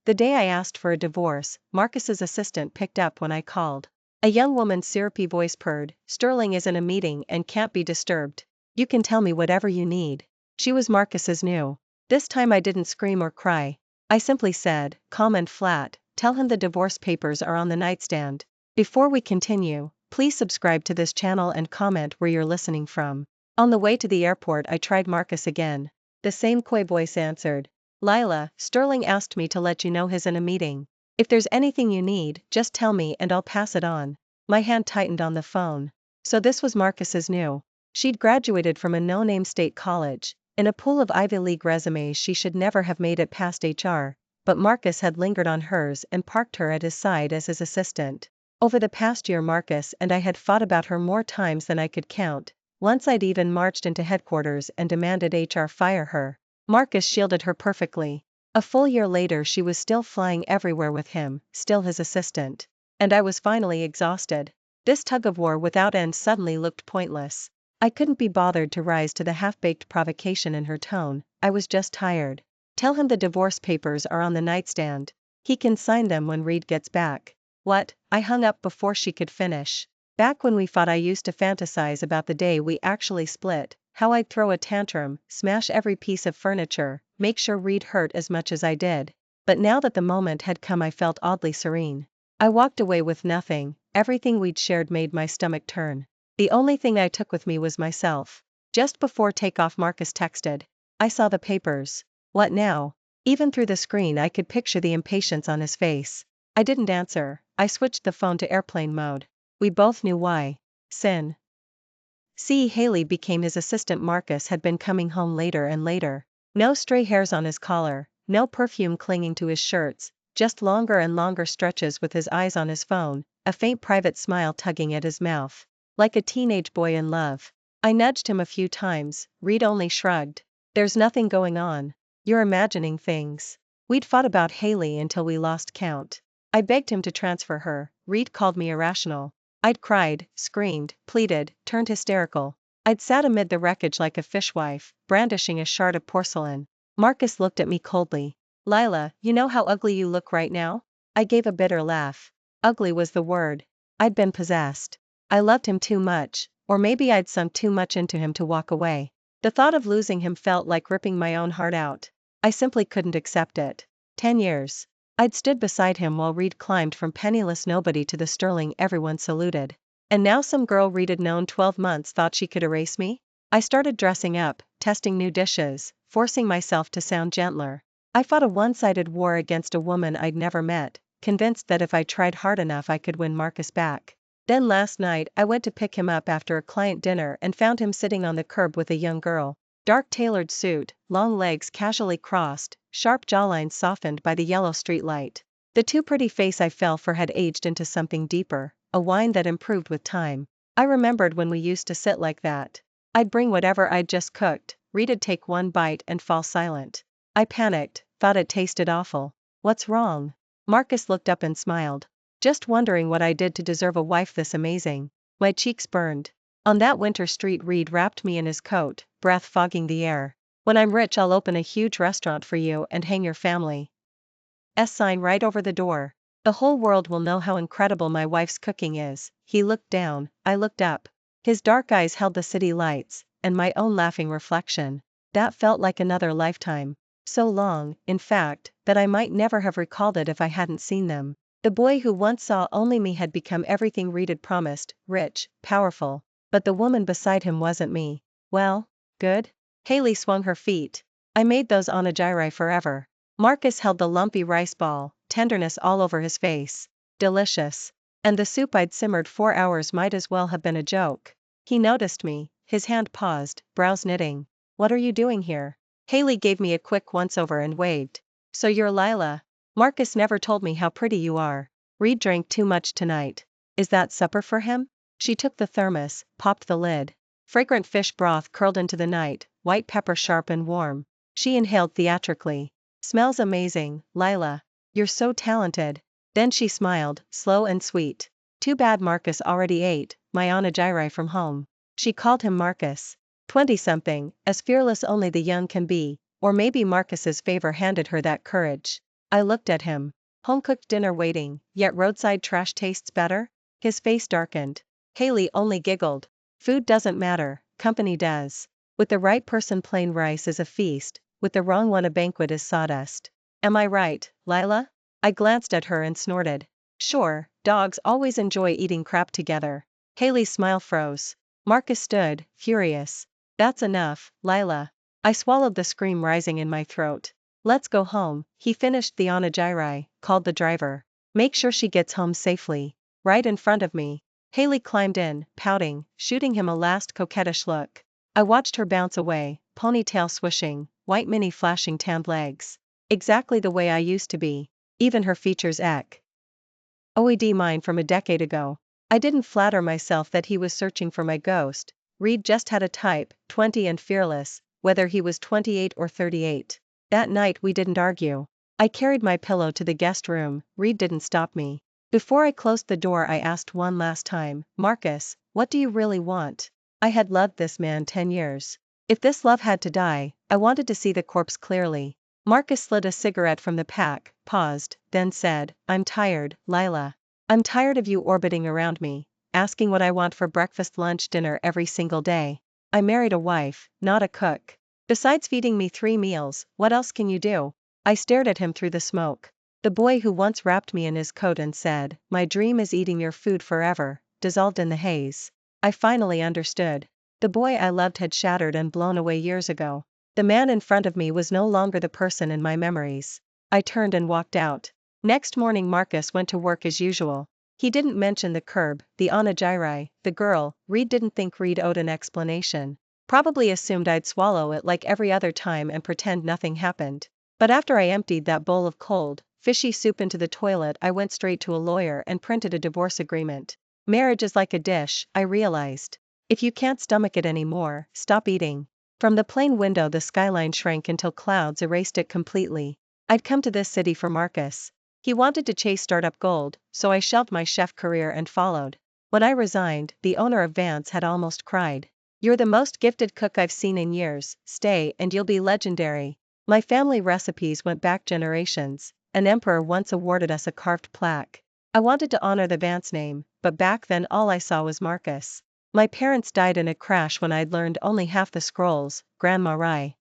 The day I asked for a divorce, Marcus's assistant picked up when I called. A young woman's syrupy voice purred, "Sterling is in a meeting and can't be disturbed. You can tell me whatever you need." She was Marcus's new. This time I didn't scream or cry. I simply said, calm and flat, "Tell him the divorce papers are on the nightstand." Before we continue, please subscribe to this channel and comment where you're listening from. On the way to the airport I tried Marcus again. The same coy voice answered. "Lila, Sterling asked me to let you know he's in a meeting. If there's anything you need, just tell me and I'll pass it on." My hand tightened on the phone. So this was Marcus's new. She'd graduated from a no-name state college. In a pool of Ivy League resumes she should never have made it past HR, but Marcus had lingered on hers and parked her at his side as his assistant. Over the past year Marcus and I had fought about her more times than I could count. Once I'd even marched into headquarters and demanded HR fire her. Marcus shielded her perfectly. A full year later she was still flying everywhere with him, still his assistant. And I was finally exhausted. This tug-of-war without end suddenly looked pointless. I couldn't be bothered to rise to the half-baked provocation in her tone, I was just tired. "Tell him the divorce papers are on the nightstand. He can sign them when Reed gets back." What? I hung up before she could finish. Back when we fought I used to fantasize about the day we actually split, how I'd throw a tantrum, smash every piece of furniture, make sure Reed hurt as much as I did. But now that the moment had come I felt oddly serene. I walked away with nothing, everything we'd shared made my stomach turn. The only thing I took with me was myself. Just before takeoff Marcus texted. "I saw the papers." What now? Even through the screen I could picture the impatience on his face. I didn't answer, I switched the phone to airplane mode. We both knew why. Sin. See, Haley became his assistant. Marcus had been coming home later and later. No stray hairs on his collar, no perfume clinging to his shirts, just longer and longer stretches with his eyes on his phone, a faint private smile tugging at his mouth. Like a teenage boy in love. I nudged him a few times, Reed only shrugged. "There's nothing going on. You're imagining things." We'd fought about Haley until we lost count. I begged him to transfer her, Reed called me irrational. I'd cried, screamed, pleaded, turned hysterical. I'd sat amid the wreckage like a fishwife, brandishing a shard of porcelain. Marcus looked at me coldly. "Lila, you know how ugly you look right now?" I gave a bitter laugh. Ugly was the word. I'd been possessed. I loved him too much, or maybe I'd sunk too much into him to walk away. The thought of losing him felt like ripping my own heart out. I simply couldn't accept it. 10 years. I'd stood beside him while Reed climbed from penniless nobody to the Sterling everyone saluted. And now some girl Reed'd known 12 months thought she could erase me? I started dressing up, testing new dishes, forcing myself to sound gentler. I fought a one-sided war against a woman I'd never met, convinced that if I tried hard enough I could win Marcus back. Then last night I went to pick him up after a client dinner and found him sitting on the curb with a young girl. Dark tailored suit, long legs casually crossed, sharp jawline softened by the yellow streetlight. The too pretty face I fell for had aged into something deeper, a wine that improved with time. I remembered when we used to sit like that. I'd bring whatever I'd just cooked, Reed'd take one bite and fall silent. I panicked, thought it tasted awful. "What's wrong?" Marcus looked up and smiled. "Just wondering what I did to deserve a wife this amazing." My cheeks burned. On that winter street Reed wrapped me in his coat, breath fogging the air. "When I'm rich I'll open a huge restaurant for you and hang your family sign right over the door. The whole world will know how incredible my wife's cooking is." He looked down, I looked up. His dark eyes held the city lights, and my own laughing reflection. That felt like another lifetime. So long, in fact, that I might never have recalled it if I hadn't seen them. The boy who once saw only me had become everything Reed had promised, rich, powerful. But the woman beside him wasn't me. Well, good? Haley swung her feet. "I made those onigiri forever." Marcus held the lumpy rice ball, tenderness all over his face. "Delicious. And the soup I'd simmered 4 hours might as well have been a joke." He noticed me, his hand paused, brows knitting. "What are you doing here?" Haley gave me a quick once-over and waved. "So you're Lila? Marcus never told me how pretty you are. Reed drank too much tonight. Is that supper for him?" She took the thermos, popped the lid. Fragrant fish broth curled into the night, white pepper sharp and warm. She inhaled theatrically. "Smells amazing, Lila. You're so talented." Then she smiled, slow and sweet. "Too bad Marcus already ate my onigiri from home." She called him Marcus. 20-something, as fearless only the young can be, or maybe Marcus's favor handed her that courage. I looked at him. Home-cooked dinner waiting, yet roadside trash tastes better? His face darkened. Haley only giggled. Food doesn't matter, company does. With the right person plain rice is a feast, with the wrong one a banquet is sawdust. Am I right, Lila? I glanced at her and snorted. Sure, dogs always enjoy eating crap together. Haley's smile froze. Marcus stood, furious. That's enough, Lila. I swallowed the scream rising in my throat. Let's go home, he finished the onigiri, called the driver. Make sure she gets home safely. Right in front of me. Haley climbed in, pouting, shooting him a last coquettish look. I watched her bounce away, ponytail swishing, white mini flashing tanned legs. Exactly the way I used to be. Even her features OED mine from a decade ago. I didn't flatter myself that he was searching for my ghost. Reed just had a type, 20 and fearless, whether he was 28 or 38. That night we didn't argue. I carried my pillow to the guest room, Reed didn't stop me. Before I closed the door I asked one last time, Marcus, what do you really want? I had loved this man 10 years. If this love had to die, I wanted to see the corpse clearly. Marcus slid a cigarette from the pack, paused, then said, I'm tired, Lila. I'm tired of you orbiting around me, asking what I want for breakfast, lunch, dinner every single day. I married a wife, not a cook. Besides feeding me 3 meals, what else can you do? I stared at him through the smoke. The boy who once wrapped me in his coat and said, my dream is eating your food forever, dissolved in the haze. I finally understood. The boy I loved had shattered and blown away years ago. The man in front of me was no longer the person in my memories. I turned and walked out. Next morning Marcus went to work as usual. He didn't mention the curb, the onigiri, the girl. Reed didn't think Reed owed an explanation. Probably assumed I'd swallow it like every other time and pretend nothing happened. But after I emptied that bowl of cold, fishy soup into the toilet I went straight to a lawyer and printed a divorce agreement. Marriage is like a dish, I realized. If you can't stomach it anymore, stop eating. From the plane window the skyline shrank until clouds erased it completely. I'd come to this city for Marcus. He wanted to chase startup gold, so I shelved my chef career and followed. When I resigned, the owner of Vance had almost cried. You're the most gifted cook I've seen in years, stay and you'll be legendary. My family recipes went back generations. An emperor once awarded us a carved plaque. I wanted to honor the Vance name, but back then all I saw was Marcus. My parents died in a crash when I'd learned only half the scrolls, Grandma Rai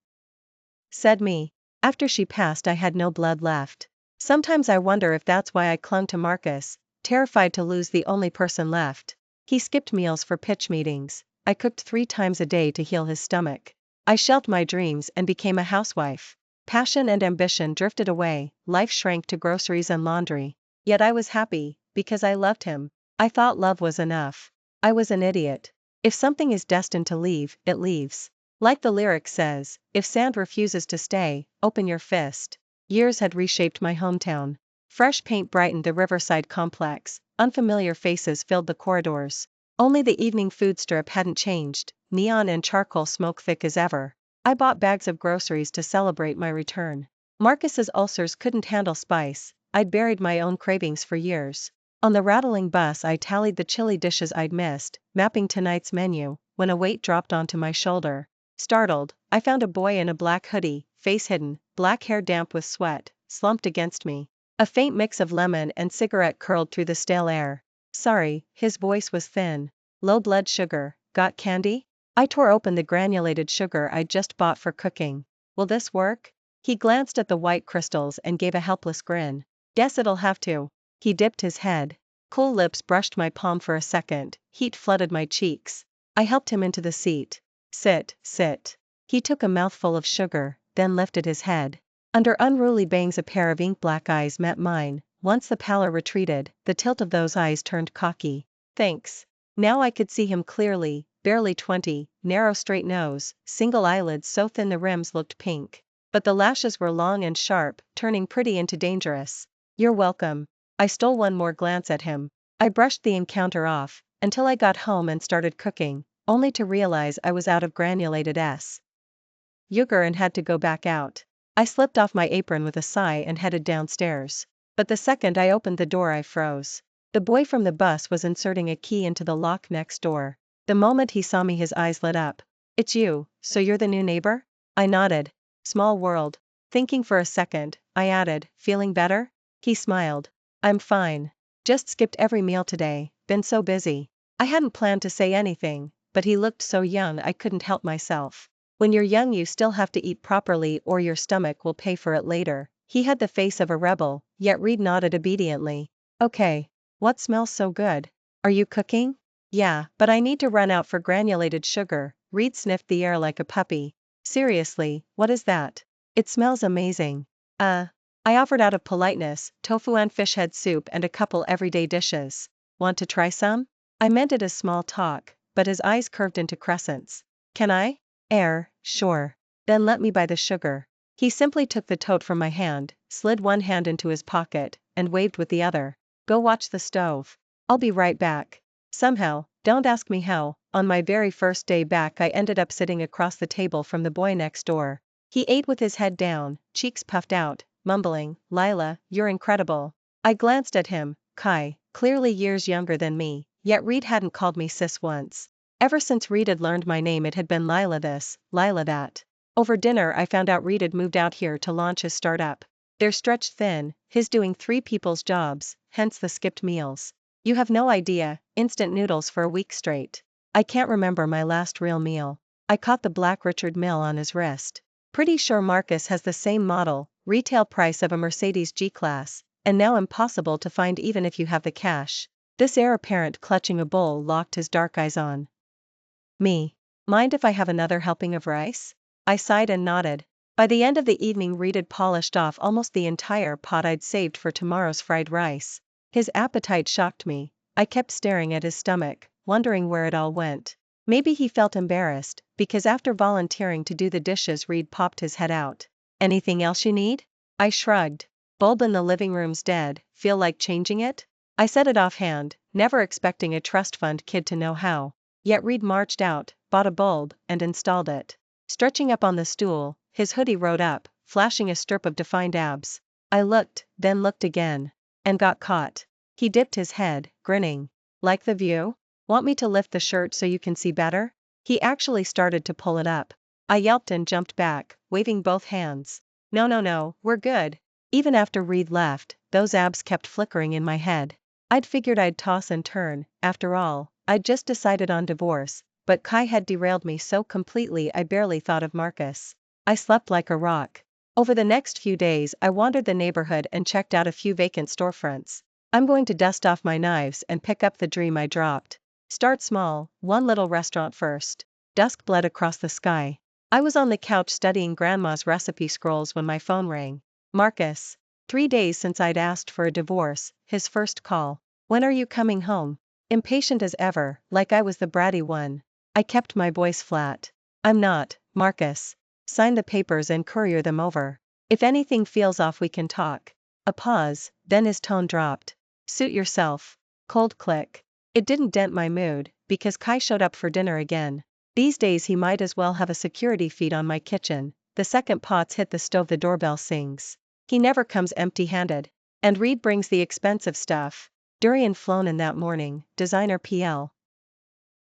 said me. After she passed I had no blood left. Sometimes I wonder if that's why I clung to Marcus, terrified to lose the only person left. He skipped meals for pitch meetings. I cooked 3 times a day to heal his stomach. I shelved my dreams and became a housewife. Passion and ambition drifted away, life shrank to groceries and laundry. Yet I was happy, because I loved him. I thought love was enough. I was an idiot. If something is destined to leave, it leaves. Like the lyric says, if sand refuses to stay, open your fist. Years had reshaped my hometown. Fresh paint brightened the Riverside complex, unfamiliar faces filled the corridors. Only the evening food strip hadn't changed, neon and charcoal smoke thick as ever. I bought bags of groceries to celebrate my return. Marcus's ulcers couldn't handle spice. I'd buried my own cravings for years. On the rattling bus I tallied the chili dishes I'd missed, mapping tonight's menu, when a weight dropped onto my shoulder. Startled, I found a boy in a black hoodie, face hidden, black hair damp with sweat, slumped against me. A faint mix of lemon and cigarette curled through the stale air. Sorry, his voice was thin. Low blood sugar, got candy? I tore open the granulated sugar I'd just bought for cooking. Will this work? He glanced at the white crystals and gave a helpless grin. Guess it'll have to. He dipped his head. Cool lips brushed my palm for a second, heat flooded my cheeks. I helped him into the seat. Sit, sit. He took a mouthful of sugar, then lifted his head. Under unruly bangs a pair of ink-black eyes met mine. Once the pallor retreated, the tilt of those eyes turned cocky. Thanks. Now I could see him clearly, barely 20, narrow straight nose, single eyelids so thin the rims looked pink. But the lashes were long and sharp, turning pretty into dangerous. You're welcome. I stole one more glance at him. I brushed the encounter off, until I got home and started cooking, only to realize I was out of granulated sugar and had to go back out. I slipped off my apron with a sigh and headed downstairs. But the second I opened the door I froze. The boy from the bus was inserting a key into the lock next door. The moment he saw me his eyes lit up. It's you, so you're the new neighbor? I nodded. Small world. Thinking for a second, I added, feeling better? He smiled. I'm fine. Just skipped every meal today, been so busy. I hadn't planned to say anything, but he looked so young I couldn't help myself. When you're young you still have to eat properly or your stomach will pay for it later. He had the face of a rebel, yet Reed nodded obediently. Okay. What smells so good? Are you cooking? Yeah, but I need to run out for granulated sugar. Reed sniffed the air like a puppy. Seriously, what is that? It smells amazing. I offered out of politeness, tofu and fish head soup and a couple everyday dishes. Want to try some? I meant it as small talk, but his eyes curved into crescents. Can I? Sure. Then let me buy the sugar. He simply took the tote from my hand, slid one hand into his pocket, and waved with the other. Go watch the stove. I'll be right back. Somehow, don't ask me how, on my very first day back I ended up sitting across the table from the boy next door. He ate with his head down, cheeks puffed out, mumbling, Lila, you're incredible. I glanced at him, Kai, clearly years younger than me, yet Reed hadn't called me sis once. Ever since Reed had learned my name it had been Lila this, Lila that. Over dinner I found out Reed had moved out here to launch his startup. They're stretched thin, his doing 3 people's jobs, hence the skipped meals. You have no idea, instant noodles for a week straight. I can't remember my last real meal. I caught the black Richard Mille on his wrist. Pretty sure Marcus has the same model, retail price of a Mercedes G-Class, and now impossible to find even if you have the cash. This heir apparent clutching a bowl locked his dark eyes on me. Mind if I have another helping of rice? I sighed and nodded. By the end of the evening Reed had polished off almost the entire pot I'd saved for tomorrow's fried rice. His appetite shocked me. I kept staring at his stomach, wondering where it all went. Maybe he felt embarrassed, because after volunteering to do the dishes Reed popped his head out. Anything else you need? I shrugged. Bulb in the living room's dead, feel like changing it? I said it offhand, never expecting a trust fund kid to know how. Yet Reed marched out, bought a bulb, and installed it. Stretching up on the stool, his hoodie rode up, flashing a strip of defined abs. I looked, then looked again. And got caught. He dipped his head, grinning. Like the view? Want me to lift the shirt so you can see better? He actually started to pull it up. I yelped and jumped back, waving both hands. No, we're good. Even after Reed left, those abs kept flickering in my head. I'd figured I'd toss and turn, after all, I'd just decided on divorce, but Kai had derailed me so completely I barely thought of Marcus. I slept like a rock. Over the next few days I wandered the neighborhood and checked out a few vacant storefronts. I'm going to dust off my knives and pick up the dream I dropped. Start small, one little restaurant first. Dusk bled across the sky. I was on the couch studying Grandma's recipe scrolls when my phone rang. Marcus. 3 days since I'd asked for a divorce, his first call. When are you coming home? Impatient as ever, like I was the bratty one. I kept my voice flat. I'm not, Marcus. Sign the papers and courier them over. If anything feels off we can talk. A pause, then his tone dropped. Suit yourself. Cold click. It didn't dent my mood, because Kai showed up for dinner again. These days he might as well have a security feed on my kitchen. The second pots hit the stove the doorbell sings. He never comes empty-handed. And Reed brings the expensive stuff. Durian flown in that morning, designer PL.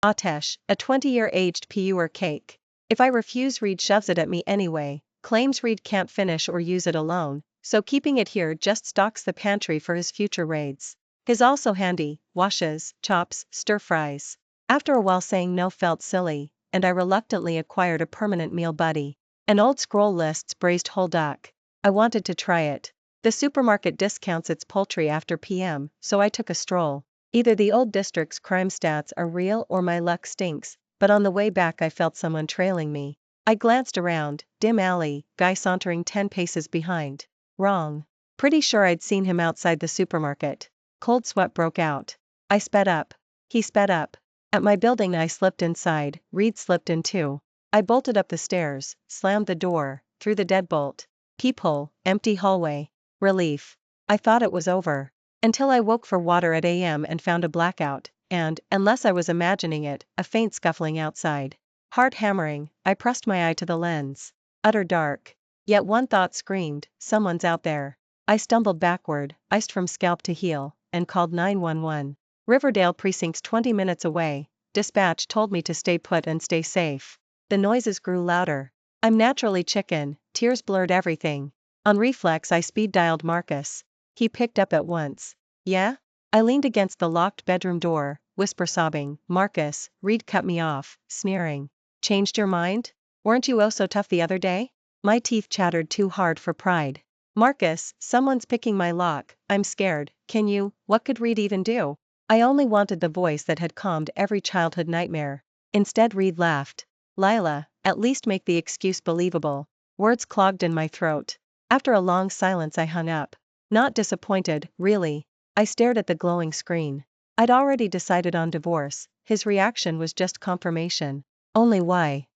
Atesh, a 20-year aged puer cake. If I refuse Reed shoves it at me anyway, claims Reed can't finish or use it alone, so keeping it here just stocks the pantry for his future raids. His also handy, washes, chops, stir-fries. After a while saying no felt silly, and I reluctantly acquired a permanent meal buddy. An old scroll lists braised whole duck. I wanted to try it. The supermarket discounts its poultry after PM, so I took a stroll. Either the old district's crime stats are real or my luck stinks, but on the way back I felt someone trailing me. I glanced around, dim alley, guy sauntering 10 paces behind. Wrong. Pretty sure I'd seen him outside the supermarket. Cold sweat broke out. I sped up. He sped up. At my building I slipped inside, Reed slipped in too. I bolted up the stairs, slammed the door, threw the deadbolt. Peephole, empty hallway. Relief. I thought it was over. Until I woke for water at AM and found a blackout, and, unless I was imagining it, a faint scuffling outside. Heart hammering, I pressed my eye to the lens. Utter dark. Yet one thought screamed, someone's out there. I stumbled backward, iced from scalp to heel, and called 911. Riverdale precinct's 20 minutes away. Dispatch told me to stay put and stay safe. The noises grew louder. I'm naturally chicken, tears blurred everything. On reflex I speed dialed Marcus. He picked up at once. Yeah? I leaned against the locked bedroom door, whisper sobbing, Marcus. Reed cut me off, sneering. Changed your mind? Weren't you oh so tough the other day? My teeth chattered too hard for pride. Marcus, someone's picking my lock, I'm scared, can you? What could Reed even do? I only wanted the voice that had calmed every childhood nightmare. Instead Reed laughed. Lila, at least make the excuse believable. Words clogged in my throat. After a long silence I hung up. Not disappointed, really. I stared at the glowing screen. I'd already decided on divorce, his reaction was just confirmation. Only why?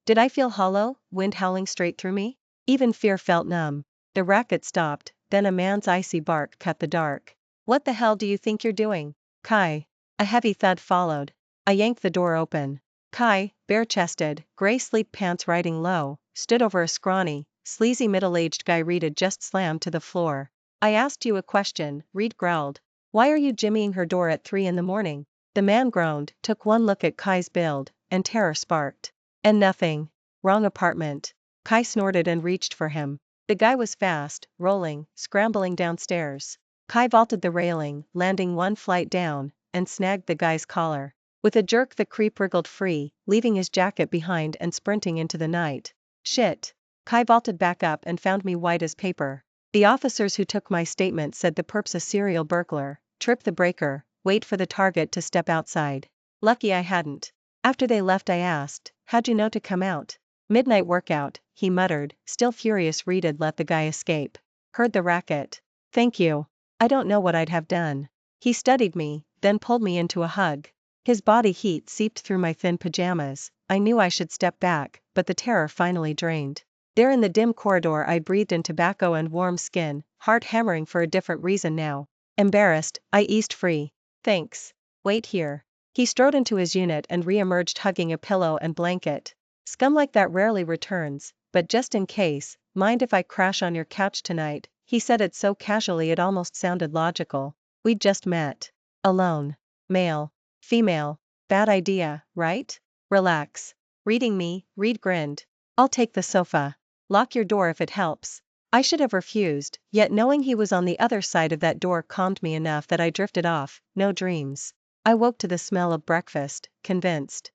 Did I feel hollow, wind howling straight through me? Even fear felt numb. The racket stopped, then a man's icy bark cut the dark. What the hell do you think you're doing? Kai. A heavy thud followed. I yanked the door open. Kai, bare-chested, gray sleep pants riding low, stood over a scrawny, sleazy middle-aged guy. Reed had just slammed to the floor. I asked you a question, Reed growled. Why are you jimmying her door at 3 in the morning? The man groaned, took one look at Kai's build, and terror sparked. And nothing. Wrong apartment. Kai snorted and reached for him. The guy was fast, rolling, scrambling downstairs. Kai vaulted the railing, landing one flight down, and snagged the guy's collar. With a jerk the creep wriggled free, leaving his jacket behind and sprinting into the night. Shit. Kai vaulted back up and found me white as paper. The officers who took my statement said the perp's a serial burglar. Trip the breaker, wait for the target to step outside. Lucky I hadn't. After they left I asked, how'd you know to come out? Midnight workout, he muttered, still furious. Reed had let the guy escape. Heard the racket. Thank you. I don't know what I'd have done. He studied me, then pulled me into a hug. His body heat seeped through my thin pajamas. I knew I should step back, but the terror finally drained. There in the dim corridor I breathed in tobacco and warm skin, heart hammering for a different reason now. Embarrassed, I eased free. Thanks. Wait here. He strode into his unit and re-emerged hugging a pillow and blanket. Scum like that rarely returns, but just in case, mind if I crash on your couch tonight? He said it so casually it almost sounded logical. We'd just met. Alone. Male. Female. Bad idea, right? Relax. Reading me, Reed grinned. I'll take the sofa. Lock your door if it helps. I should have refused, yet knowing he was on the other side of that door calmed me enough that I drifted off. No dreams. I woke to the smell of breakfast, convinced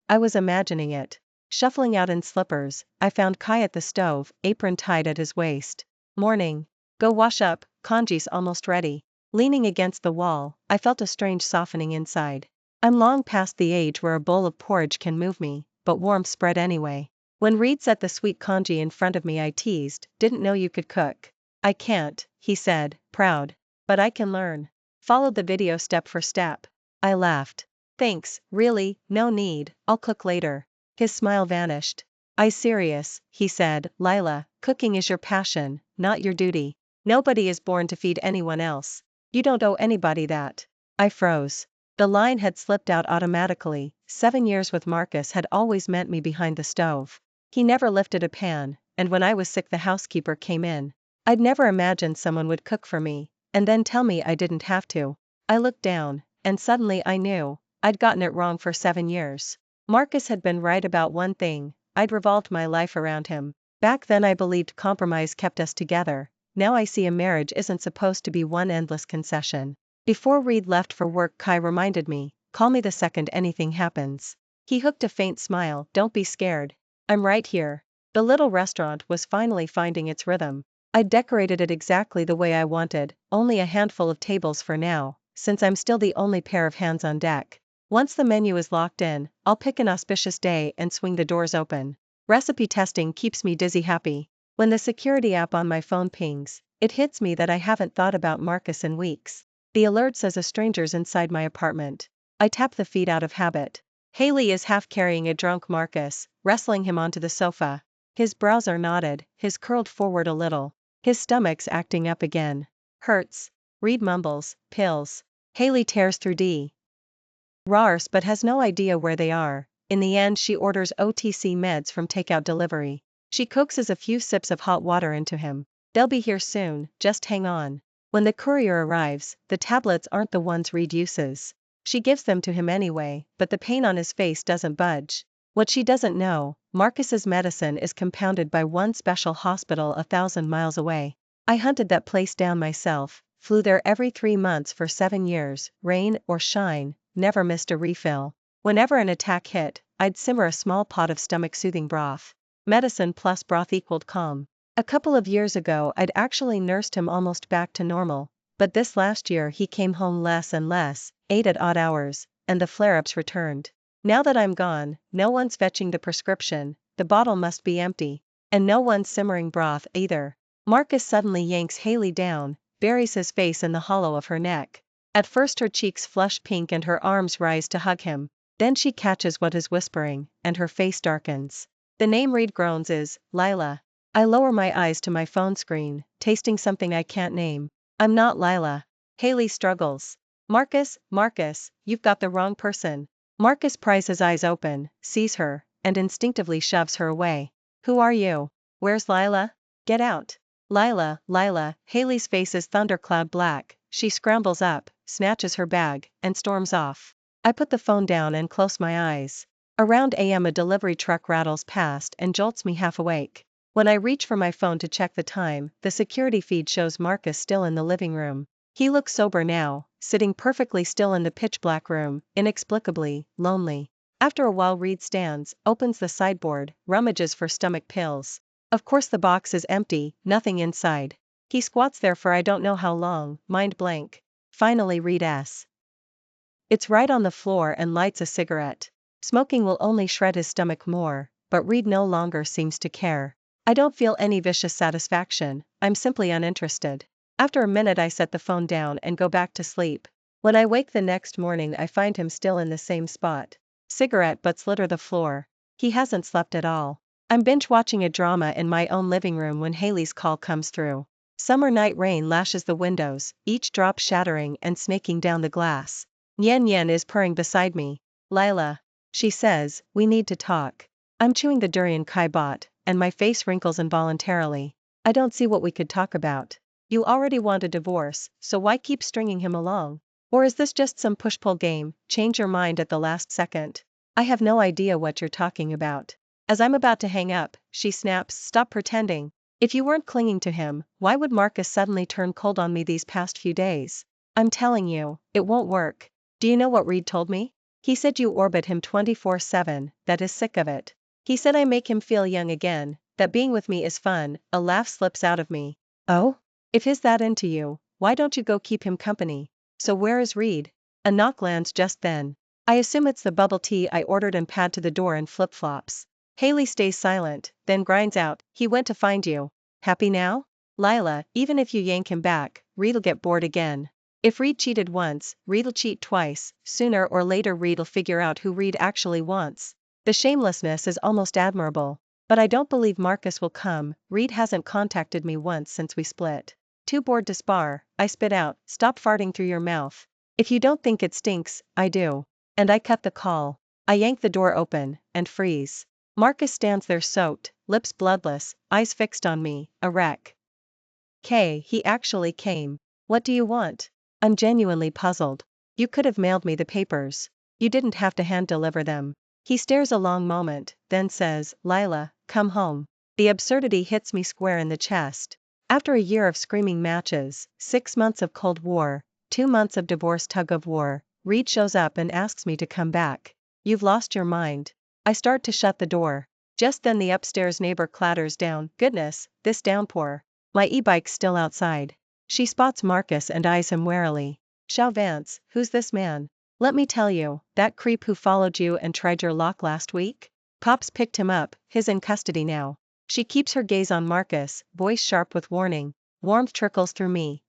I was imagining it. Shuffling out in slippers, I found Kai at the stove, apron tied at his waist. Morning. Go wash up, congie's almost ready. Leaning against the wall, I felt a strange softening inside. I'm long past the age where a bowl of porridge can move me, but warmth spread anyway. When Reed set the sweet congee in front of me I teased, didn't know you could cook. I can't, he said, proud. But I can learn. Followed the video step for step. I laughed. Thanks, really, no need, I'll cook later. His smile vanished. I serious, he said, Lila, cooking is your passion, not your duty. Nobody is born to feed anyone else. You don't owe anybody that. I froze. The line had slipped out automatically. 7 years with Marcus had always meant me behind the stove. He never lifted a pan, and when I was sick the housekeeper came in. I'd never imagined someone would cook for me, and then tell me I didn't have to. I looked down, and suddenly I knew, I'd gotten it wrong for 7 years. Marcus had been right about one thing, I'd revolved my life around him. Back then I believed compromise kept us together, now I see a marriage isn't supposed to be one endless concession. Before Reed left for work Kai reminded me, call me the second anything happens. He hooked a faint smile, don't be scared. I'm right here. The little restaurant was finally finding its rhythm. I decorated it exactly the way I wanted, only a handful of tables for now, since I'm still the only pair of hands on deck. Once the menu is locked in, I'll pick an auspicious day and swing the doors open. Recipe testing keeps me dizzy happy. When the security app on my phone pings, it hits me that I haven't thought about Marcus in weeks. The alert says a stranger's inside my apartment. I tap the feed out of habit. Haley is half carrying a drunk Marcus, wrestling him onto the sofa. His brows are knotted, his curled forward a little. His stomach's acting up again. Hurts. Reed mumbles, pills. Haley tears through DRs but has no idea where they are. In the end she orders OTC meds from takeout delivery. She coaxes a few sips of hot water into him. They'll be here soon, just hang on. When the courier arrives, the tablets aren't the ones Reed uses. She gives them to him anyway, but the pain on his face doesn't budge. What she doesn't know, Marcus's medicine is compounded by one special hospital 1,000 miles away. I hunted that place down myself, flew there every 3 months for 7 years, rain or shine, never missed a refill. Whenever an attack hit, I'd simmer a small pot of stomach-soothing broth. Medicine plus broth equaled calm. A couple of years ago I'd actually nursed him almost back to normal, but this last year he came home less and less, ate at odd hours, and the flare-ups returned. Now that I'm gone, no one's fetching the prescription, the bottle must be empty, and no one's simmering broth either. Marcus suddenly yanks Haley down, buries his face in the hollow of her neck. At first her cheeks flush pink and her arms rise to hug him. Then she catches what is whispering, and her face darkens. The name Reed groans is Lila. I lower my eyes to my phone screen, tasting something I can't name. I'm not Lila. Haley struggles. Marcus, you've got the wrong person. Marcus pries his eyes open, sees her, and instinctively shoves her away. Who are you? Where's Lila? Get out. Lila, Haley's face is thundercloud black. She scrambles up, snatches her bag, and storms off. I put the phone down and close my eyes. Around AM a delivery truck rattles past and jolts me half awake. When I reach for my phone to check the time, the security feed shows Marcus still in the living room. He looks sober now, sitting perfectly still in the pitch-black room, inexplicably lonely. After a while Reed stands, opens the sideboard, rummages for stomach pills. Of course the box is empty, nothing inside. He squats there for I don't know how long, mind blank. Finally Reed asks. It's right on the floor and lights a cigarette. Smoking will only shred his stomach more, but Reed no longer seems to care. I don't feel any vicious satisfaction, I'm simply uninterested. After a minute I set the phone down and go back to sleep. When I wake the next morning I find him still in the same spot. Cigarette butts litter the floor. He hasn't slept at all. I'm binge watching a drama in my own living room when Haley's call comes through. Summer night rain lashes the windows, each drop shattering and snaking down the glass. Nyen is purring beside me. Lila. She says, we need to talk. I'm chewing the durian Kai bought, and my face wrinkles involuntarily. I don't see what we could talk about. You already want a divorce, so why keep stringing him along? Or is this just some push-pull game, change your mind at the last second? I have no idea what you're talking about. As I'm about to hang up, she snaps, stop pretending. If you weren't clinging to him, why would Marcus suddenly turn cold on me these past few days? I'm telling you, it won't work. Do you know what Reed told me? He said you orbit him 24/7, that is sick of it. He said I make him feel young again, that being with me is fun. A laugh slips out of me. Oh? If he's that into you, why don't you go keep him company? So where is Reed? A knock lands just then. I assume it's the bubble tea I ordered and pad to the door in flip-flops. Haley stays silent, then grinds out, he went to find you. Happy now? Lila, even if you yank him back, Reed'll get bored again. If Reed cheated once, Reed'll cheat twice, sooner or later Reed'll figure out who Reed actually wants. The shamelessness is almost admirable. But I don't believe Marcus will come. Reed hasn't contacted me once since we split. Too bored to spar, I spit out, stop farting through your mouth. If you don't think it stinks, I do. And I cut the call. I yank the door open, and freeze. Marcus stands there soaked, lips bloodless, eyes fixed on me, a wreck. He actually came. What do you want? I'm genuinely puzzled. You could have mailed me the papers. You didn't have to hand deliver them. He stares a long moment, then says, Lila, come home. The absurdity hits me square in the chest. After a year of screaming matches, 6 months of Cold War, 2 months of divorce tug-of-war, Reed shows up and asks me to come back. You've lost your mind. I start to shut the door. Just then the upstairs neighbor clatters down, goodness, this downpour. My e-bike's still outside. She spots Marcus and eyes him warily. Shao Vance, who's this man? Let me tell you, that creep who followed you and tried your lock last week? Pops picked him up, he's in custody now. She keeps her gaze on Marcus, voice sharp with warning. Warmth trickles through me,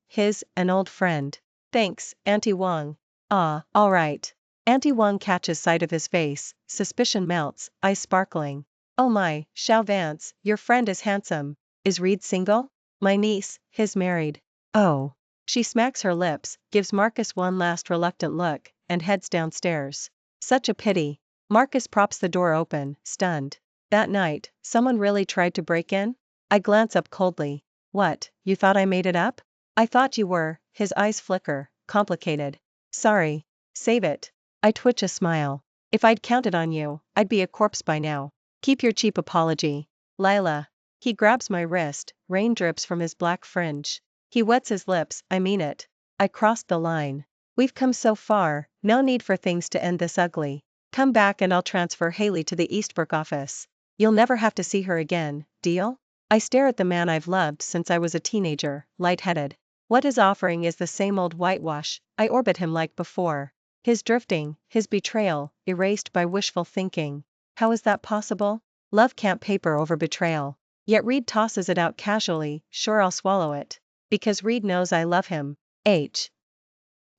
an old friend. Thanks, Auntie Wong. Ah, all right. Auntie Wong catches sight of his face, suspicion melts, eyes sparkling. Oh my, Shao Vance, your friend is handsome. Is Reed single? My niece, he's married. Oh. She smacks her lips, gives Marcus one last reluctant look, and heads downstairs. Such a pity. Marcus props the door open, stunned. That night, someone really tried to break in? I glance up coldly. What, you thought I made it up? I thought you were. His eyes flicker, complicated. Sorry. Save it. I twitch a smile. If I'd counted on you, I'd be a corpse by now. Keep your cheap apology. Lila. He grabs my wrist, rain drips from his black fringe. He wets his lips, I mean it. I crossed the line. We've come so far, no need for things to end this ugly. Come back and I'll transfer Haley to the Eastbrook office. You'll never have to see her again, deal? I stare at the man I've loved since I was a teenager, lightheaded. What is offering is the same old whitewash, I orbit him like before. His drifting, his betrayal, erased by wishful thinking. How is that possible? Love can't paper over betrayal. Yet Reed tosses it out casually, sure I'll swallow it. Because Reed knows I love him. H.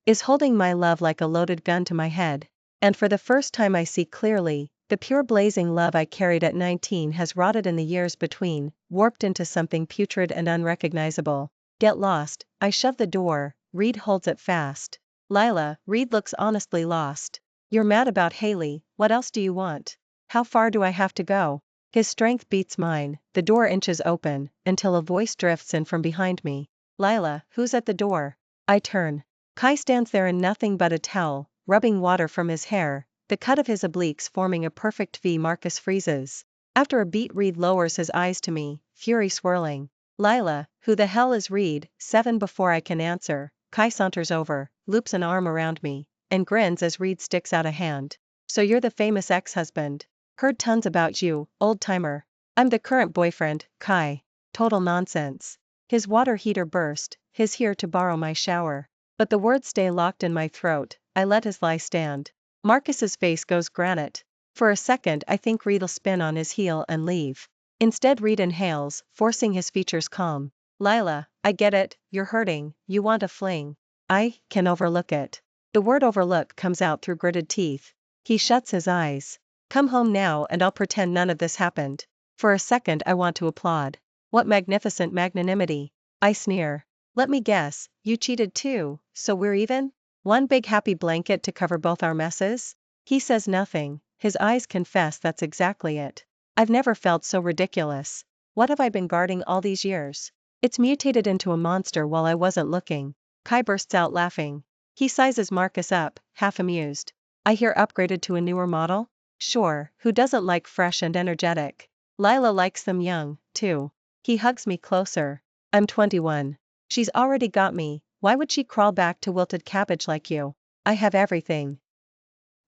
is holding my love like a loaded gun to my head. And for the first time I see clearly, the pure blazing love I carried at 19 has rotted in the years between, warped into something putrid and unrecognizable. Get lost, I shove the door, Reed holds it fast. Lila, Reed looks honestly lost. You're mad about Haley, what else do you want? How far do I have to go? His strength beats mine, the door inches open, until a voice drifts in from behind me. Lila, who's at the door? I turn. Kai stands there in nothing but a towel, rubbing water from his hair, the cut of his obliques forming a perfect V. Marcus freezes. After a beat Reed lowers his eyes to me, fury swirling. Lila, who the hell is Reed? 7 before I can answer, Kai saunters over, loops an arm around me, and grins as Reed sticks out a hand. So you're the famous ex-husband. Heard tons about you, old-timer. I'm the current boyfriend, Kai. Total nonsense. His water heater burst, his here to borrow my shower. But the words stay locked in my throat, I let his lie stand. Marcus's face goes granite. For a second I think Reed'll spin on his heel and leave. Instead Reed inhales, forcing his features calm. Lila, I get it, you're hurting, you want a fling. I can overlook it. The word overlook comes out through gritted teeth. He shuts his eyes. Come home now and I'll pretend none of this happened. For a second I want to applaud. What magnificent magnanimity. I sneer. Let me guess, you cheated too, so we're even? One big happy blanket to cover both our messes? He says nothing, his eyes confess that's exactly it. I've never felt so ridiculous. What have I been guarding all these years? It's mutated into a monster while I wasn't looking. Kai bursts out laughing. He sizes Marcus up, half amused. I hear upgraded to a newer model? Sure, who doesn't like fresh and energetic? Lila likes them young, too. He hugs me closer. I'm 21. She's already got me, why would she crawl back to wilted cabbage like you? I have everything.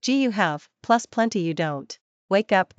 Gee, you have, plus plenty you don't. Wake up.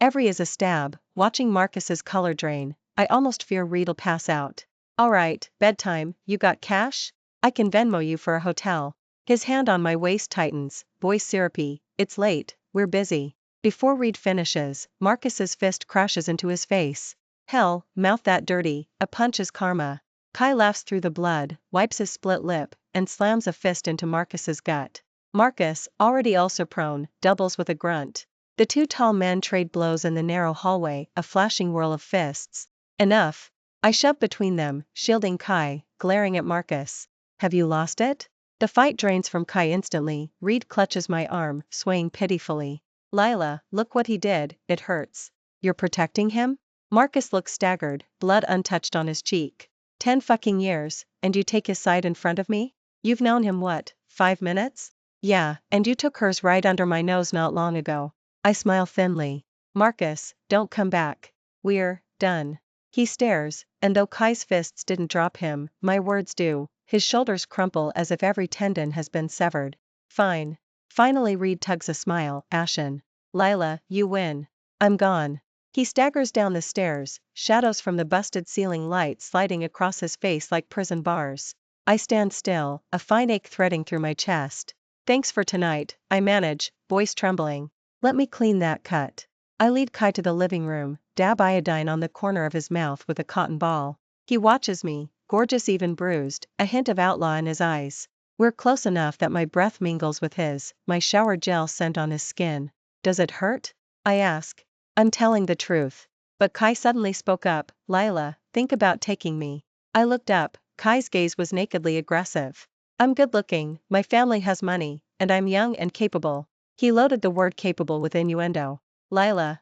Every is a stab, watching Marcus's color drain, I almost fear Reed'll pass out. Alright, bedtime, you got cash? I can Venmo you for a hotel. His hand on my waist tightens, voice syrupy, it's late, we're busy. Before Reed finishes, Marcus's fist crashes into his face. Hell, mouth that dirty, a punch is karma. Kai laughs through the blood, wipes his split lip, and slams a fist into Marcus's gut. Marcus, already ulcer prone, doubles with a grunt. The two tall men trade blows in the narrow hallway, a flashing whirl of fists. Enough. I shove between them, shielding Kai, glaring at Marcus. Have you lost it? The fight drains from Kai instantly, Reed clutches my arm, swaying pitifully. Lila, look what he did, it hurts. You're protecting him? Marcus looks staggered, blood untouched on his cheek. 10 fucking years, and you take his side in front of me? You've known him what, 5 minutes? Yeah, and you took hers right under my nose not long ago. I smile thinly. Marcus, don't come back. We're done. He stares, and though Kai's fists didn't drop him, my words do. His shoulders crumple as if every tendon has been severed. Fine. Finally Reed tugs a smile, ashen. Lila, you win. I'm gone. He staggers down the stairs, shadows from the busted ceiling light sliding across his face like prison bars. I stand still, a fine ache threading through my chest. Thanks for tonight, I manage, voice trembling. Let me clean that cut. I lead Kai to the living room, dab iodine on the corner of his mouth with a cotton ball. He watches me, gorgeous even bruised, a hint of outlaw in his eyes. We're close enough that my breath mingles with his, my shower gel scent on his skin. Does it hurt? I ask. I'm telling the truth. But Kai suddenly spoke up, Lila, think about taking me. I looked up, Kai's gaze was nakedly aggressive. I'm good looking, my family has money, and I'm young and capable. He loaded the word capable with innuendo. Lila.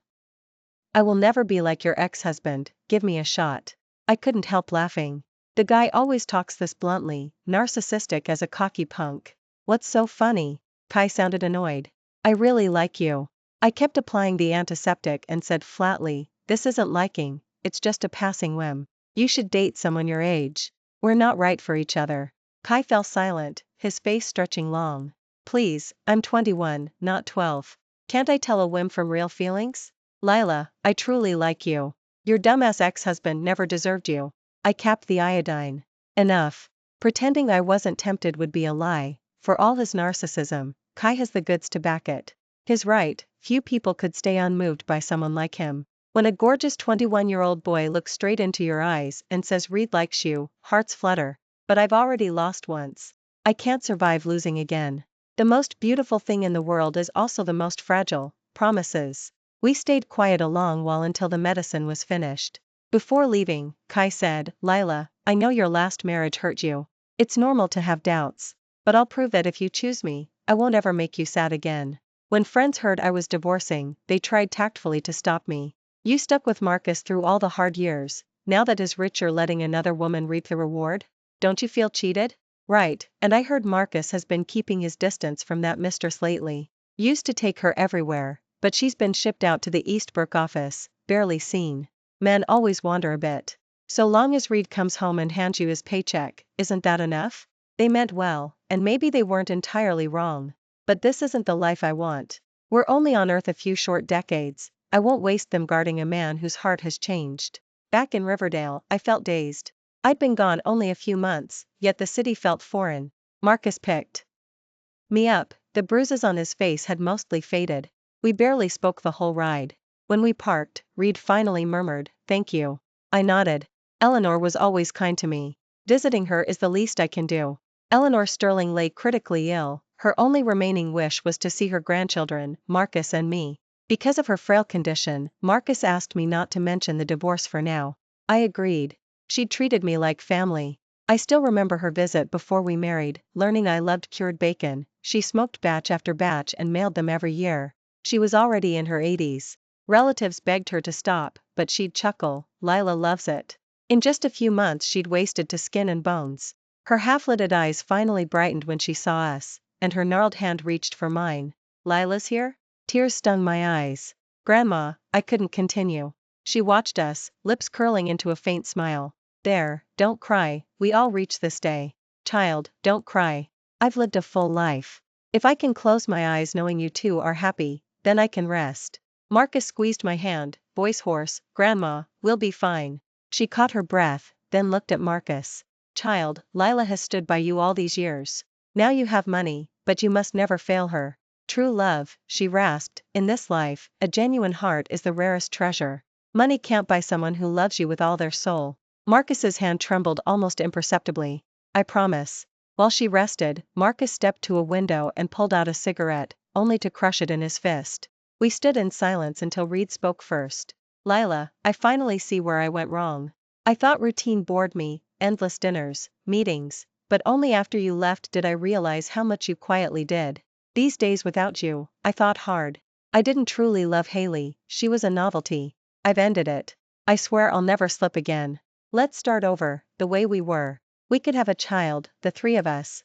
I will never be like your ex-husband, give me a shot. I couldn't help laughing. The guy always talks this bluntly, narcissistic as a cocky punk. What's so funny? Kai sounded annoyed. I really like you. I kept applying the antiseptic and said flatly, this isn't liking, it's just a passing whim. You should date someone your age. We're not right for each other. Kai fell silent, his face stretching long. Please, I'm 21, not 12. Can't I tell a whim from real feelings? Lila, I truly like you. Your dumbass ex-husband never deserved you. I capped the iodine. Enough. Pretending I wasn't tempted would be a lie. For all his narcissism, Kai has the goods to back it. He's right, few people could stay unmoved by someone like him. When a gorgeous 21-year-old boy looks straight into your eyes and says Reed likes you, hearts flutter. But I've already lost once. I can't survive losing again. The most beautiful thing in the world is also the most fragile, promises. We stayed quiet a long while until the medicine was finished. Before leaving, Kai said, Lila, I know your last marriage hurt you. It's normal to have doubts. But I'll prove that if you choose me, I won't ever make you sad again. When friends heard I was divorcing, they tried tactfully to stop me. You stuck with Marcus through all the hard years. Now that he's rich you're letting another woman reap the reward? Don't you feel cheated? Right, and I heard Marcus has been keeping his distance from that mistress lately. Used to take her everywhere, but she's been shipped out to the Eastbrook office, barely seen. Men always wander a bit. So long as Reed comes home and hands you his paycheck, isn't that enough? They meant well, and maybe they weren't entirely wrong. But this isn't the life I want. We're only on Earth a few short decades. I won't waste them guarding a man whose heart has changed. Back in Riverdale, I felt dazed. I'd been gone only a few months, yet the city felt foreign. Marcus picked me up. The bruises on his face had mostly faded. We barely spoke the whole ride. When we parked, Reed finally murmured, thank you. I nodded. Eleanor was always kind to me. Visiting her is the least I can do. Eleanor Sterling lay critically ill. Her only remaining wish was to see her grandchildren, Marcus and me. Because of her frail condition, Marcus asked me not to mention the divorce for now. I agreed. She'd treated me like family. I still remember her visit before we married, learning I loved cured bacon. She smoked batch after batch and mailed them every year. She was already in her 80s. Relatives begged her to stop, but she'd chuckle, Lila loves it. In just a few months she'd wasted to skin and bones. Her half-lidded eyes finally brightened when she saw us, and her gnarled hand reached for mine. Lila's here? Tears stung my eyes. Grandma, I couldn't continue. She watched us, lips curling into a faint smile. There, don't cry, we all reach this day. Child, don't cry. I've lived a full life. If I can close my eyes knowing you two are happy, then I can rest. Marcus squeezed my hand, voice hoarse, Grandma, we'll be fine. She caught her breath, then looked at Marcus. Child, Lila has stood by you all these years. Now you have money, but you must never fail her. True love, she rasped, in this life, a genuine heart is the rarest treasure. Money can't buy someone who loves you with all their soul. Marcus's hand trembled almost imperceptibly. I promise. While she rested, Marcus stepped to a window and pulled out a cigarette, only to crush it in his fist. We stood in silence until Reed spoke first. Lila, I finally see where I went wrong. I thought routine bored me, endless dinners, meetings, but only after you left did I realize how much you quietly did. These days without you, I thought hard. I didn't truly love Haley, she was a novelty. I've ended it. I swear I'll never slip again. Let's start over, the way we were. We could have a child, the three of us.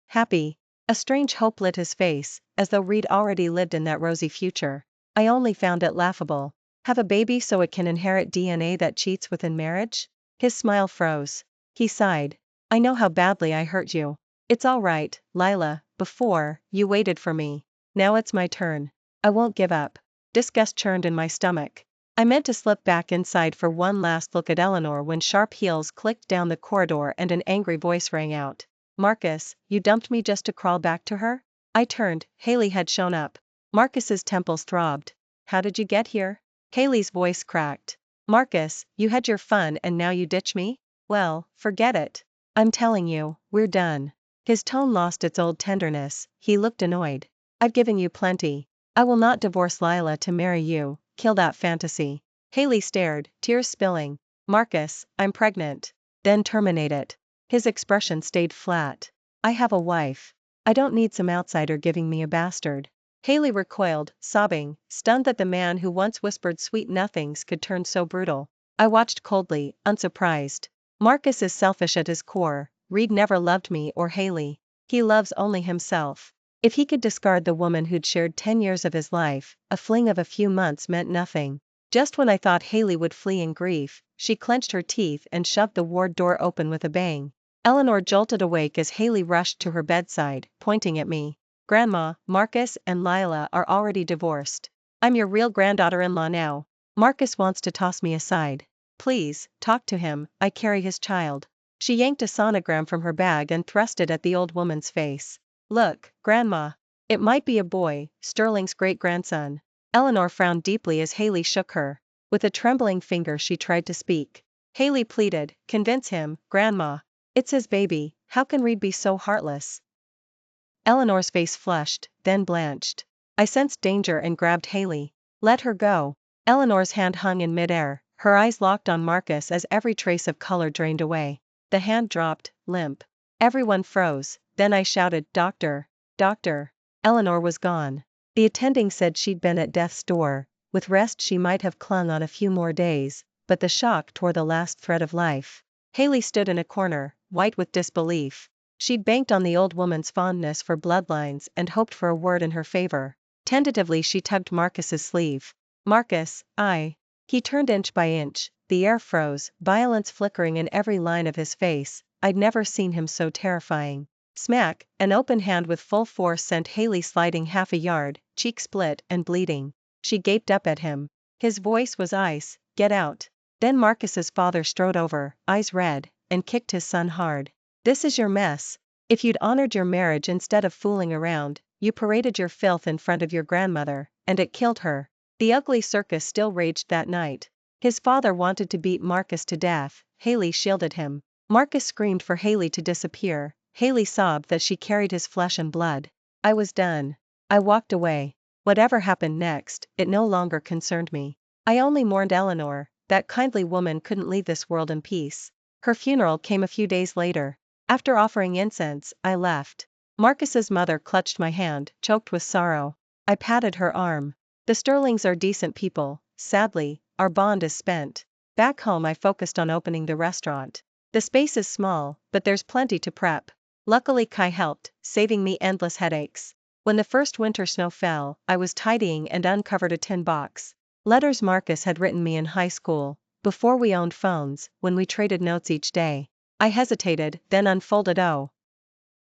Happy. A strange hope lit his face, as though Reed already lived in that rosy future. I only found it laughable. Have a baby so it can inherit DNA that cheats within marriage? His smile froze. He sighed. I know how badly I hurt you. It's all right, Lila, before, you waited for me. Now it's my turn. I won't give up. Disgust churned in my stomach. I meant to slip back inside for one last look at Eleanor when sharp heels clicked down the corridor and an angry voice rang out. Marcus, you dumped me just to crawl back to her? I turned, Haley had shown up. Marcus's temples throbbed. How did you get here? Haley's voice cracked. Marcus, you had your fun and now you ditch me? Well, forget it. I'm telling you, we're done. His tone lost its old tenderness, he looked annoyed. I've given you plenty. I will not divorce Lila to marry you, kill that fantasy. Haley stared, tears spilling. Marcus, I'm pregnant. Then terminate it. His expression stayed flat. I have a wife. I don't need some outsider giving me a bastard. Haley recoiled, sobbing, stunned that the man who once whispered sweet nothings could turn so brutal. I watched coldly, unsurprised. Marcus is selfish at his core. Reed never loved me or Haley. He loves only himself. If he could discard the woman who'd shared 10 years of his life, a fling of a few months meant nothing. Just when I thought Haley would flee in grief, she clenched her teeth and shoved the ward door open with a bang. Eleanor jolted awake as Haley rushed to her bedside, pointing at me. Grandma, Marcus and Lila are already divorced. I'm your real granddaughter-in-law now. Marcus wants to toss me aside. Please, talk to him, I carry his child. She yanked a sonogram from her bag and thrust it at the old woman's face. Look, Grandma. It might be a boy, Sterling's great-grandson. Eleanor frowned deeply as Haley shook her. With a trembling finger she tried to speak. Haley pleaded, convince him, Grandma. It's his baby, how can Reed be so heartless? Eleanor's face flushed, then blanched. I sensed danger and grabbed Haley. Let her go. Eleanor's hand hung in midair, her eyes locked on Marcus as every trace of color drained away. The hand dropped, limp. Everyone froze, then I shouted, Doctor! Doctor! Eleanor was gone. The attending said she'd been at death's door. With rest she might have clung on a few more days, but the shock tore the last thread of life. Haley stood in a corner, white with disbelief. She'd banked on the old woman's fondness for bloodlines and hoped for a word in her favor. Tentatively she tugged Marcus's sleeve. Marcus, He turned inch by inch, the air froze, violence flickering in every line of his face. I'd never seen him so terrifying. Smack, an open hand with full force sent Haley sliding half a yard, cheek split and bleeding. She gaped up at him. His voice was ice, get out. Then Marcus's father strode over, eyes red, and kicked his son hard. This is your mess. If you'd honored your marriage instead of fooling around, you paraded your filth in front of your grandmother, and it killed her. The ugly circus still raged that night. His father wanted to beat Marcus to death. Haley shielded him. Marcus screamed for Haley to disappear. Haley sobbed that she carried his flesh and blood. I was done. I walked away. Whatever happened next, it no longer concerned me. I only mourned Eleanor. That kindly woman couldn't leave this world in peace. Her funeral came a few days later. After offering incense, I left. Marcus's mother clutched my hand, choked with sorrow. I patted her arm. The Sterlings are decent people. Sadly, our bond is spent. Back home I focused on opening the restaurant. The space is small, but there's plenty to prep. Luckily Kai helped, saving me endless headaches. When the first winter snow fell, I was tidying and uncovered a tin box. Letters Marcus had written me in high school, before we owned phones, when we traded notes each day. I hesitated, then unfolded. Oh.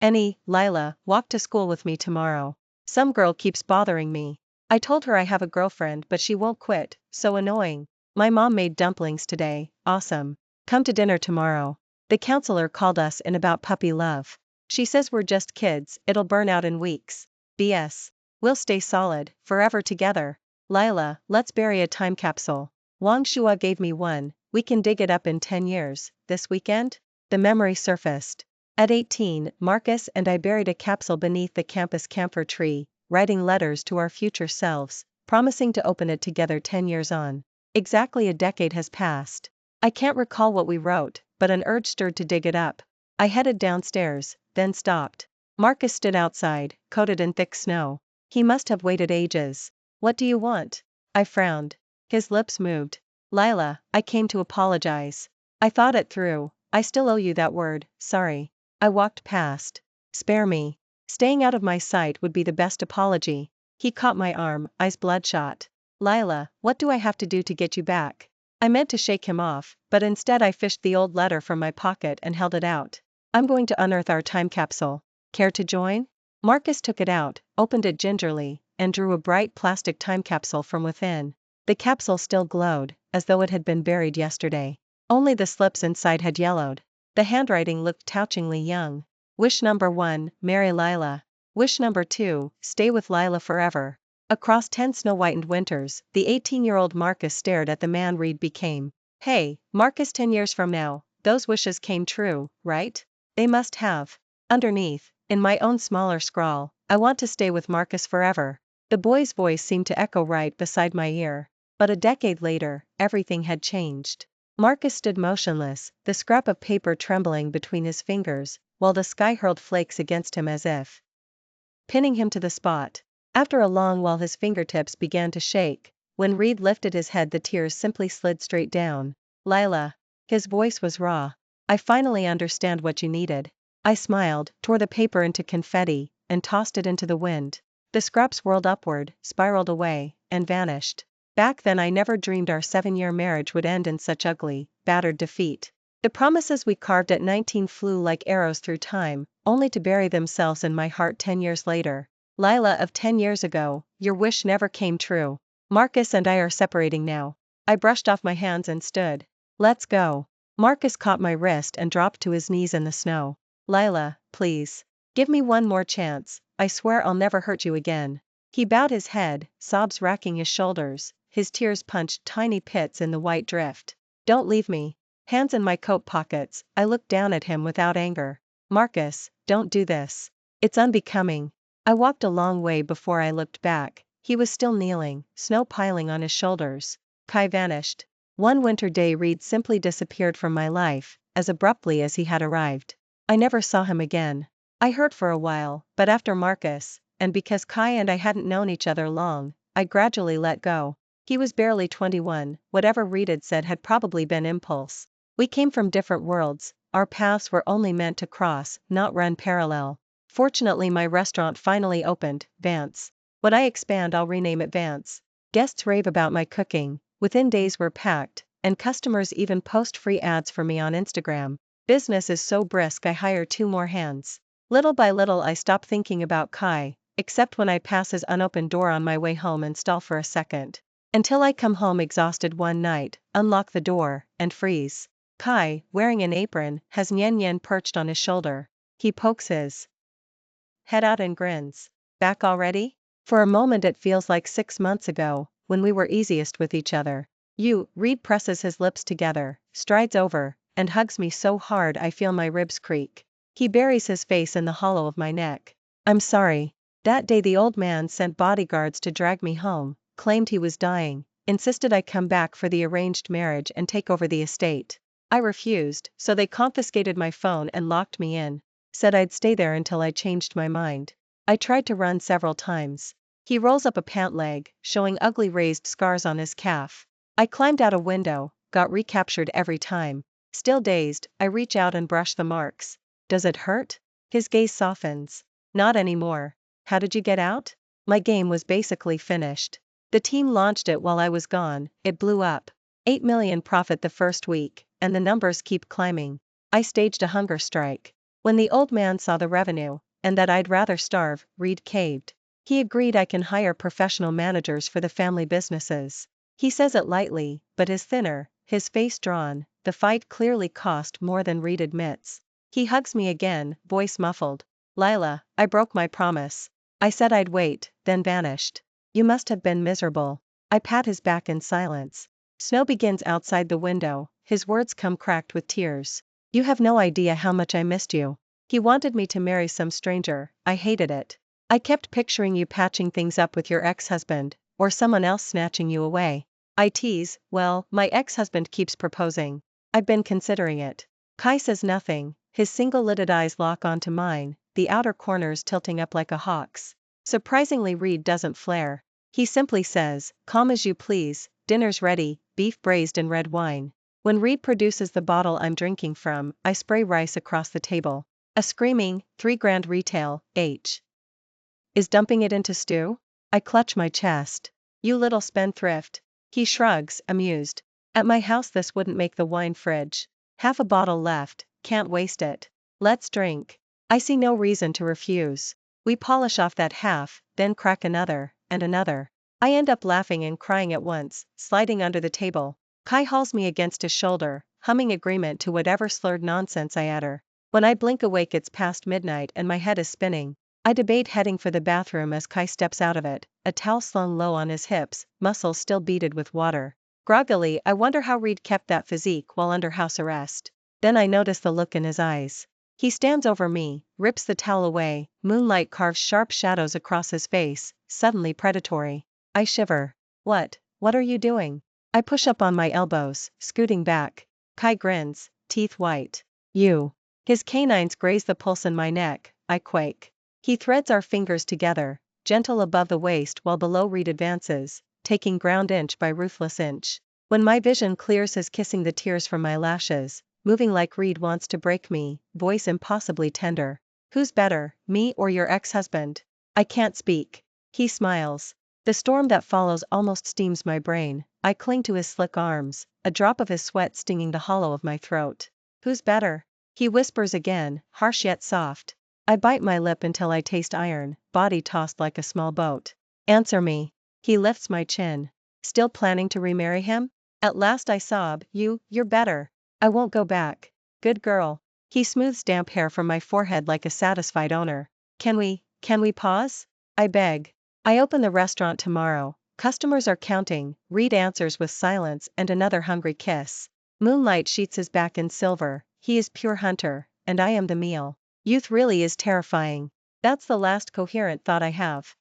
Lila, walk to school with me tomorrow. Some girl keeps bothering me. I told her I have a girlfriend but she won't quit, so annoying. My mom made dumplings today, awesome. Come to dinner tomorrow. The counselor called us in about puppy love. She says we're just kids, it'll burn out in weeks. BS. We'll stay solid, forever together. Lila, let's bury a time capsule. Wang Shua gave me one, we can dig it up in 10 years, this weekend? The memory surfaced. At 18, Marcus and I buried a capsule beneath the campus camphor tree, writing letters to our future selves, promising to open it together 10 years on. Exactly a decade has passed. I can't recall what we wrote, but an urge stirred to dig it up. I headed downstairs, then stopped. Marcus stood outside, coated in thick snow. He must have waited ages. What do you want? I frowned. His lips moved. Lila, I came to apologize. I thought it through. I still owe you that word, sorry. I walked past. Spare me. Staying out of my sight would be the best apology. He caught my arm, eyes bloodshot. Lila, what do I have to do to get you back? I meant to shake him off, but instead I fished the old letter from my pocket and held it out. I'm going to unearth our time capsule. Care to join? Marcus took it out, opened it gingerly, and drew a bright plastic time capsule from within. The capsule still glowed, as though it had been buried yesterday. Only the slips inside had yellowed. The handwriting looked touchingly young. Wish number 1, marry Lila. Wish number 2, stay with Lila forever. Across 10 snow-whitened winters, the 18-year-old Marcus stared at the man Reed became. Hey, Marcus, 10 years from now, those wishes came true, right? They must have. Underneath, in my own smaller scrawl, I want to stay with Marcus forever. The boy's voice seemed to echo right beside my ear. But a decade later, everything had changed. Marcus stood motionless, the scrap of paper trembling between his fingers, while the sky hurled flakes against him as if pinning him to the spot. After a long while his fingertips began to shake. When Reed lifted his head the tears simply slid straight down. Lila. His voice was raw. I finally understand what you needed. I smiled, tore the paper into confetti, and tossed it into the wind. The scraps whirled upward, spiraled away, and vanished. Back then I never dreamed our 7-year marriage would end in such ugly, battered defeat. The promises we carved at 19 flew like arrows through time, only to bury themselves in my heart 10 years later. Lila of 10 years ago, your wish never came true. Marcus and I are separating now. I brushed off my hands and stood. Let's go. Marcus caught my wrist and dropped to his knees in the snow. Lila, please. Give me one more chance, I swear I'll never hurt you again. He bowed his head, sobs racking his shoulders, his tears punched tiny pits in the white drift. Don't leave me. Hands in my coat pockets, I looked down at him without anger. Marcus, don't do this. It's unbecoming. I walked a long way before I looked back. He was still kneeling, snow piling on his shoulders. Kai vanished. One winter day Reed simply disappeared from my life, as abruptly as he had arrived. I never saw him again. I hurt for a while, but after Marcus, and because Kai and I hadn't known each other long, I gradually let go. He was barely 21, whatever Reed had said had probably been impulse. We came from different worlds, our paths were only meant to cross, not run parallel. Fortunately my restaurant finally opened, Vance. When I expand I'll rename it Vance. Guests rave about my cooking, within days we're packed, and customers even post free ads for me on Instagram. Business is so brisk I hire 2 more hands. Little by little I stop thinking about Kai, except when I pass his unopened door on my way home and stall for a second. Until I come home exhausted one night, unlock the door, and freeze. Kai, wearing an apron, has Nyen Nyen perched on his shoulder. He pokes his head out and grins. Back already? For a moment it feels like 6 months ago, when we were easiest with each other. Reed presses his lips together, strides over, and hugs me so hard I feel my ribs creak. He buries his face in the hollow of my neck. I'm sorry. That day the old man sent bodyguards to drag me home, claimed he was dying, insisted I come back for the arranged marriage and take over the estate. I refused, so they confiscated my phone and locked me in. Said I'd stay there until I changed my mind. I tried to run several times. He rolls up a pant leg, showing ugly raised scars on his calf. I climbed out a window, got recaptured every time. Still dazed, I reach out and brush the marks. Does it hurt? His gaze softens. Not anymore. How did you get out? My game was basically finished. The team launched it while I was gone, it blew up. 8 million profit the first week, and the numbers keep climbing. I staged a hunger strike. When the old man saw the revenue, and that I'd rather starve, Reed caved. He agreed I can hire professional managers for the family businesses. He says it lightly, but is thinner, his face drawn. The fight clearly cost more than Reed admits. He hugs me again, voice muffled. Lila, I broke my promise. I said I'd wait, then vanished. You must have been miserable. I pat his back in silence. Snow begins outside the window, his words come cracked with tears. You have no idea how much I missed you. He wanted me to marry some stranger, I hated it. I kept picturing you patching things up with your ex-husband, or someone else snatching you away. I tease, well, my ex-husband keeps proposing. I've been considering it. Kai says nothing, his single-lidded eyes lock onto mine, the outer corners tilting up like a hawk's. Surprisingly Reed doesn't flare. He simply says, calm as you please, dinner's ready, beef braised in red wine. When Reed produces the bottle I'm drinking from, I spray rice across the table. A screaming, $3,000 retail, is dumping it into stew? I clutch my chest. You little spendthrift. He shrugs, amused. At my house this wouldn't make the wine fridge. Half a bottle left, can't waste it. Let's drink. I see no reason to refuse. We polish off that half, then crack another, and another. I end up laughing and crying at once, sliding under the table. Kai hauls me against his shoulder, humming agreement to whatever slurred nonsense I utter. When I blink awake it's past midnight and my head is spinning. I debate heading for the bathroom as Kai steps out of it, a towel slung low on his hips, muscles still beaded with water. Groggily I wonder how Reed kept that physique while under house arrest. Then I notice the look in his eyes. He stands over me, rips the towel away, moonlight carves sharp shadows across his face, suddenly predatory. I shiver. What are you doing? I push up on my elbows, scooting back. Kai grins, teeth white. You. His canines graze the pulse in my neck, I quake. He threads our fingers together, gentle above the waist while below Reed advances, taking ground inch by ruthless inch. When my vision clears his kissing the tears from my lashes, moving like Reed wants to break me, voice impossibly tender. Who's better, me or your ex-husband? I can't speak. He smiles. The storm that follows almost steams my brain. I cling to his slick arms, a drop of his sweat stinging the hollow of my throat. Who's better? He whispers again, harsh yet soft. I bite my lip until I taste iron, body tossed like a small boat. Answer me. He lifts my chin. Still planning to remarry him? At last I sob, you're better. I won't go back. Good girl. He smooths damp hair from my forehead like a satisfied owner. Can we pause? I beg. I open the restaurant tomorrow. Customers are counting. Reed answers with silence and another hungry kiss. Moonlight sheets his back in silver. He is pure hunter, and I am the meal. Youth really is terrifying. That's the last coherent thought I have.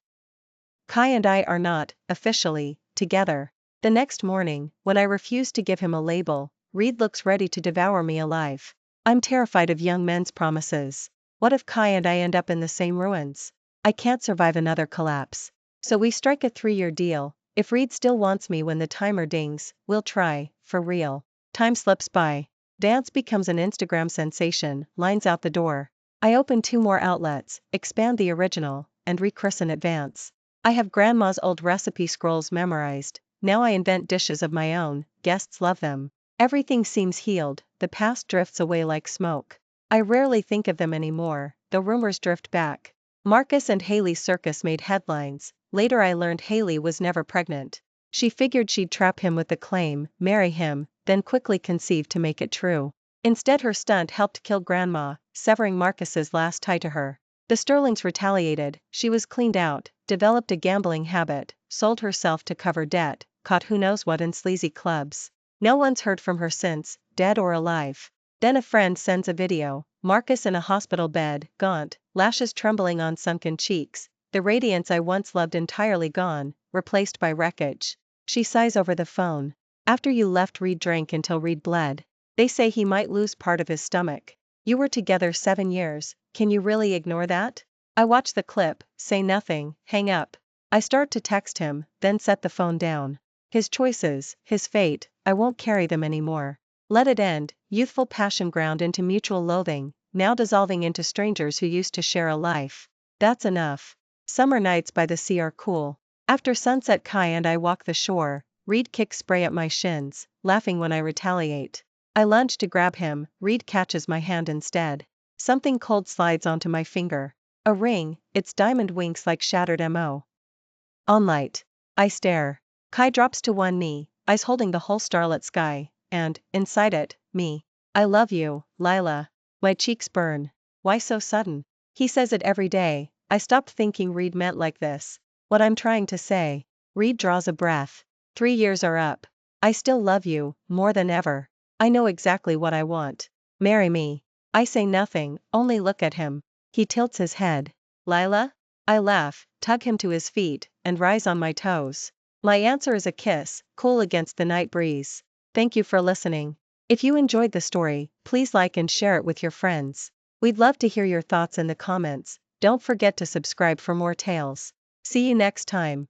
Kai and I are not, officially, together. The next morning, when I refuse to give him a label, Reed looks ready to devour me alive. I'm terrified of young men's promises. What if Kai and I end up in the same ruins? I can't survive another collapse. So we strike a 3-year deal. If Reed still wants me when the timer dings, we'll try, for real. Time slips by. Dance becomes an Instagram sensation, lines out the door. I open 2 more outlets, expand the original, and rechristen Advance. I have grandma's old recipe scrolls memorized. Now I invent dishes of my own, guests love them. Everything seems healed, the past drifts away like smoke. I rarely think of them anymore, though rumors drift back. Marcus and Haley's circus made headlines. Later I learned Haley was never pregnant. She figured she'd trap him with the claim, marry him, then quickly conceive to make it true. Instead her stunt helped kill Grandma, severing Marcus's last tie to her. The Sterlings retaliated. She was cleaned out, developed a gambling habit, sold herself to cover debt, caught who knows what in sleazy clubs. No one's heard from her since, dead or alive. Then a friend sends a video, Marcus in a hospital bed, gaunt, lashes trembling on sunken cheeks, the radiance I once loved entirely gone, replaced by wreckage. She sighs over the phone. After you left, Reed drank until Reed bled. They say he might lose part of his stomach. You were together 7 years, can you really ignore that? I watch the clip, say nothing, hang up. I start to text him, then set the phone down. His choices, his fate, I won't carry them anymore. Let it end. Youthful passion ground into mutual loathing, now dissolving into strangers who used to share a life. That's enough. Summer nights by the sea are cool. After sunset Kai and I walk the shore. Reed kicks spray at my shins, laughing when I retaliate. I lunge to grab him, Reed catches my hand instead. Something cold slides onto my finger. A ring, its diamond winks like shattered mo. On light. I stare. Kai drops to one knee, eyes holding the whole starlit sky, and, inside it, me. I love you, Lila. My cheeks burn. Why so sudden? He says it every day. I stopped thinking Reed meant like this. What I'm trying to say. Reed draws a breath. 3 years are up. I still love you, more than ever. I know exactly what I want. Marry me. I say nothing, only look at him. He tilts his head. Lila? I laugh, tug him to his feet, and rise on my toes. My answer is a kiss, cool against the night breeze. Thank you for listening. If you enjoyed the story, please like and share it with your friends. We'd love to hear your thoughts in the comments. Don't forget to subscribe for more tales. See you next time.